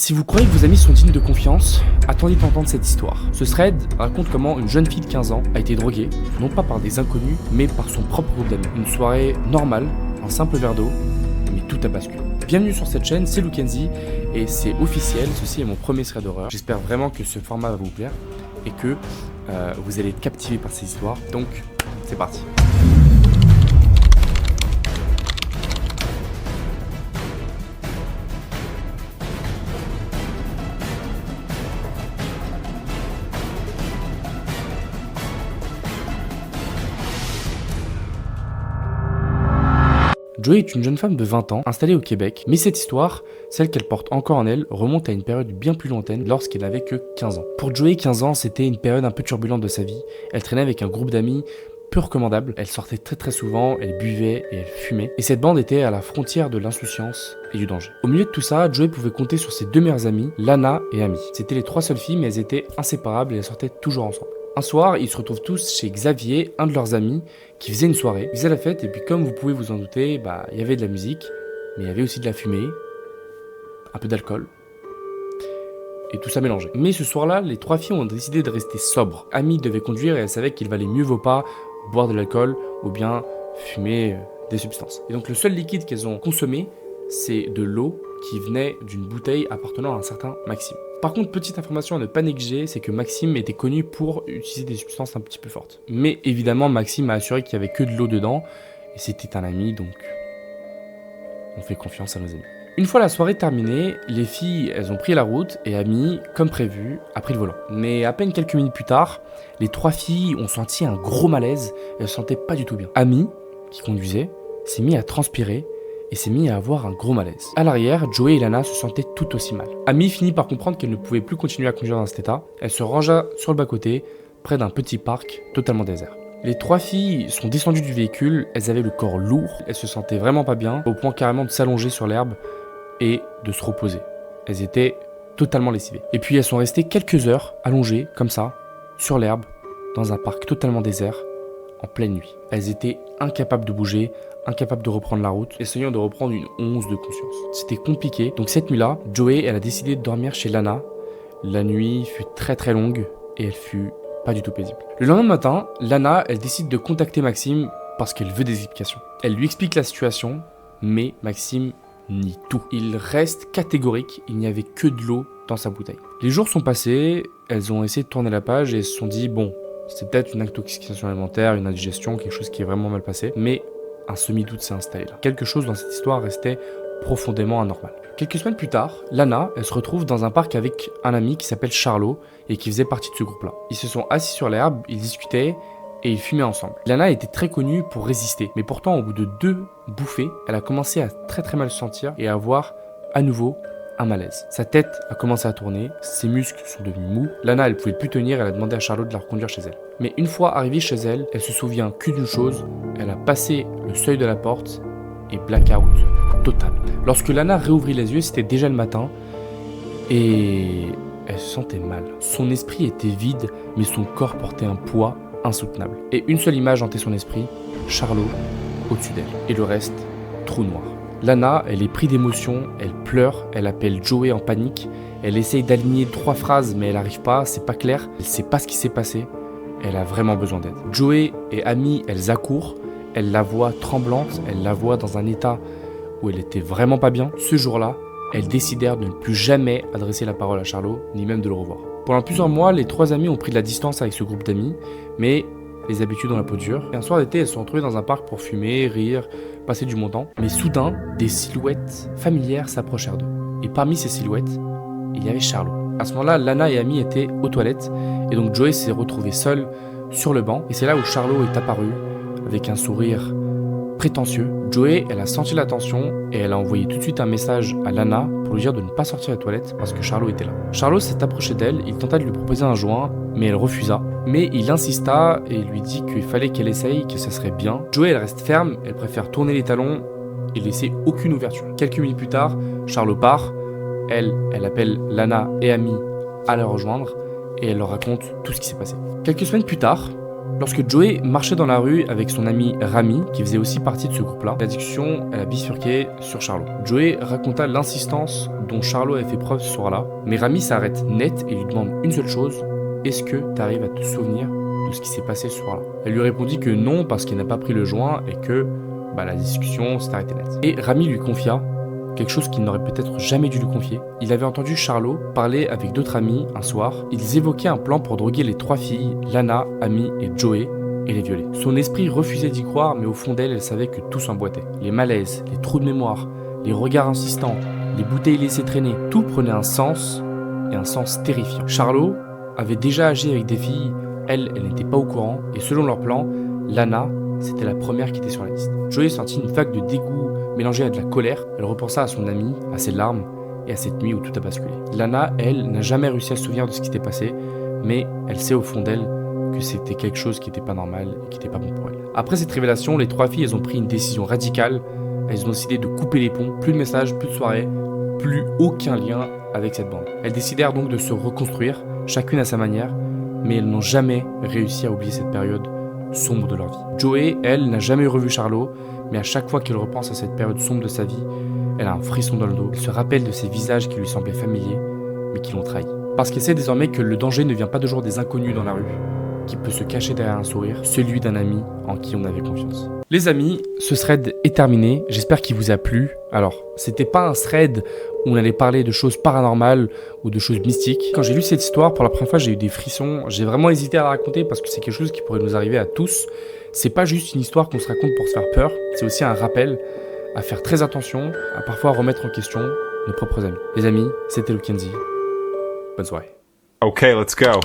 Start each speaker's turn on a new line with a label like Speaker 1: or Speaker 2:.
Speaker 1: Si vous croyez que vos amis sont dignes de confiance, attendez d'entendre cette histoire. Ce thread raconte comment une jeune fille de 15 ans a été droguée, non pas par des inconnus, mais par son propre groupe d'amis. Une soirée normale, un simple verre d'eau, mais tout a basculé. Bienvenue sur cette chaîne, c'est Lukenzi, et c'est officiel, ceci est mon premier thread d'horreur. J'espère vraiment que ce format va vous plaire, et que vous allez être captivé par ces histoires, donc c'est parti. Joey est une jeune femme de 20 ans, installée au Québec, mais cette histoire, celle qu'elle porte encore en elle, remonte à une période bien plus lointaine lorsqu'elle n'avait que 15 ans. Pour Joey, 15 ans, c'était une période un peu turbulente de sa vie. Elle traînait avec un groupe d'amis peu recommandable, elle sortait très souvent, elle buvait et elle fumait, et cette bande était à la frontière de l'insouciance et du danger. Au milieu de tout ça, Joey pouvait compter sur ses deux meilleures amies, Lana et Amy. C'était les trois seules filles, mais elles étaient inséparables et elles sortaient toujours ensemble. Un soir, ils se retrouvent tous chez Xavier, un de leurs amis, qui faisait une soirée. Ils faisaient la fête, et puis comme vous pouvez vous en douter, il y avait de la musique, mais il y avait aussi de la fumée, un peu d'alcool, et tout ça mélangé. Mais ce soir-là, les trois filles ont décidé de rester sobres. Amy devait conduire et elle savait qu'il valait mieux vaut pas boire de l'alcool ou bien fumer des substances. Et donc le seul liquide qu'elles ont consommé, c'est de l'eau qui venait d'une bouteille appartenant à un certain Maxime. Par contre, petite information à ne pas négliger, c'est que Maxime était connu pour utiliser des substances un petit peu fortes. Mais évidemment, Maxime a assuré qu'il n'y avait que de l'eau dedans, et c'était un ami, donc on fait confiance à nos amis. Une fois la soirée terminée, les filles, elles ont pris la route, et Amy, comme prévu, a pris le volant. Mais à peine quelques minutes plus tard, les trois filles ont senti un gros malaise, et elles se sentaient pas du tout bien. Amy, qui conduisait, s'est mise à transpirer, et s'est mis à avoir un gros malaise. À l'arrière, Joey et Lana se sentaient tout aussi mal. Amy finit par comprendre qu'elle ne pouvait plus continuer à conduire dans cet état. Elle se rangea sur le bas-côté, près d'un petit parc totalement désert. Les trois filles sont descendues du véhicule, elles avaient le corps lourd, elles se sentaient vraiment pas bien, au point carrément de s'allonger sur l'herbe et de se reposer. Elles étaient totalement lessivées. Et puis elles sont restées quelques heures allongées, comme ça, sur l'herbe, dans un parc totalement désert, en pleine nuit. Elles étaient incapables de bouger, incapables de reprendre la route, essayant de reprendre une once de conscience. C'était compliqué, donc cette nuit-là, Joey, elle a décidé de dormir chez Lana. La nuit fut très longue et elle fut pas du tout paisible. Le lendemain matin, Lana, elle décide de contacter Maxime parce qu'elle veut des explications. Elle lui explique la situation, mais Maxime nie tout. Il reste catégorique, il n'y avait que de l'eau dans sa bouteille. Les jours sont passés, elles ont essayé de tourner la page et se sont dit, bon, c'est peut-être une intoxication alimentaire, une indigestion, quelque chose qui est vraiment mal passé, mais un semi-doute s'est installé là. Quelque chose dans cette histoire restait profondément anormal. Quelques semaines plus tard, Lana, elle se retrouve dans un parc avec un ami qui s'appelle Charlot et qui faisait partie de ce groupe-là. Ils se sont assis sur l'herbe, ils discutaient et ils fumaient ensemble. Lana était très connue pour résister, mais pourtant au bout de 2 bouffées, elle a commencé à très mal se sentir et à avoir à nouveau un malaise. Sa tête a commencé à tourner, ses muscles sont devenus mous. Lana, elle pouvait plus tenir, elle a demandé à Charlot de la reconduire chez elle. Mais une fois arrivée chez elle, elle se souvient que d'une chose, elle a passé le seuil de la porte et blackout total. Lorsque Lana réouvrit les yeux, c'était déjà le matin et elle se sentait mal. Son esprit était vide, mais son corps portait un poids insoutenable. Et une seule image hantait son esprit, Charlot au-dessus d'elle. Et le reste, trou noir. Lana, elle est prise d'émotion, elle pleure, elle appelle Joey en panique, elle essaye d'aligner 3 phrases mais elle n'arrive pas, c'est pas clair, elle sait pas ce qui s'est passé, elle a vraiment besoin d'aide. Joey et Amy, elles accourent, elle la voit tremblante, elle la voit dans un état où elle était vraiment pas bien. Ce jour-là, elles décidèrent de ne plus jamais adresser la parole à Charlot, ni même de le revoir. Pendant plusieurs mois, les 3 amies ont pris de la distance avec ce groupe d'amis, mais les habitudes ont la peau dure. Et un soir d'été, elles se sont retrouvées dans un parc pour fumer, rire, passer du bon temps. Mais soudain, des silhouettes familières s'approchèrent d'eux. Et parmi ces silhouettes, il y avait Charlot. À ce moment-là, Lana et Amy étaient aux toilettes. Et donc Joey s'est retrouvée seule sur le banc. Et c'est là où Charlot est apparu, avec un sourire prétentieux. Joey, elle a senti la tension et elle a envoyé tout de suite un message à Lana pour lui dire de ne pas sortir des toilettes parce que Charlot était là. Charlot s'est approché d'elle, il tenta de lui proposer un joint, mais elle refusa. Mais il insista et lui dit qu'il fallait qu'elle essaye, que ça serait bien. Joey, elle reste ferme, elle préfère tourner les talons et laisser aucune ouverture. Quelques minutes plus tard, Charlot part. Elle appelle Lana et Amy à la rejoindre et elle leur raconte tout ce qui s'est passé. Quelques semaines plus tard, Lorsque Joey marchait dans la rue avec son ami Rami, qui faisait aussi partie de ce groupe-là, la discussion elle a bifurqué sur Charlot. Joey raconta l'insistance dont Charlot avait fait preuve ce soir-là, mais Rami s'arrête net et lui demande une seule chose: est-ce que tu arrives à te souvenir de ce qui s'est passé ce soir-là? Elle lui répondit que non, parce qu'il n'a pas pris le joint et que la discussion s'est arrêtée net. Et Rami lui confia quelque chose qu'il n'aurait peut-être jamais dû lui confier. Il avait entendu Charlot parler avec d'autres amis un soir. Ils évoquaient un plan pour droguer les 3 filles, Lana, Amy et Joey, et les violer. Son esprit refusait d'y croire, mais au fond d'elle, elle savait que tout s'emboîtait. Les malaises, les trous de mémoire, les regards insistants, les bouteilles laissées traîner, tout prenait un sens, et un sens terrifiant. Charlot avait déjà agi avec des filles, elle n'était pas au courant, et selon leur plan, Lana, c'était la première qui était sur la liste. Joey sentit une vague de dégoût mélangée à de la colère. Elle repensa à son amie, à ses larmes et à cette nuit où tout a basculé. Lana, elle, n'a jamais réussi à se souvenir de ce qui s'était passé, mais elle sait au fond d'elle que c'était quelque chose qui n'était pas normal et qui n'était pas bon pour elle. Après cette révélation, les 3 filles, elles ont pris une décision radicale. Elles ont décidé de couper les ponts. Plus de messages, plus de soirées, plus aucun lien avec cette bande. Elles décidèrent donc de se reconstruire, chacune à sa manière, mais elles n'ont jamais réussi à oublier cette période sombre de leur vie. Joey, elle, n'a jamais revu Charlot, mais à chaque fois qu'elle repense à cette période sombre de sa vie, elle a un frisson dans le dos. Elle se rappelle de ces visages qui lui semblaient familiers, mais qui l'ont trahi. Parce qu'elle sait désormais que le danger ne vient pas toujours des inconnus dans la rue, qui peut se cacher derrière un sourire, celui d'un ami en qui on avait confiance. Les amis, ce thread est terminé, j'espère qu'il vous a plu. Alors, c'était pas un thread où on allait parler de choses paranormales ou de choses mystiques. Quand j'ai lu cette histoire, pour la première fois, j'ai eu des frissons. J'ai vraiment hésité à la raconter parce que c'est quelque chose qui pourrait nous arriver à tous. C'est pas juste une histoire qu'on se raconte pour se faire peur, c'est aussi un rappel à faire très attention, à parfois remettre en question nos propres amis. Les amis, c'était Luke Kenzie. Bonne soirée.
Speaker 2: Okay, let's go.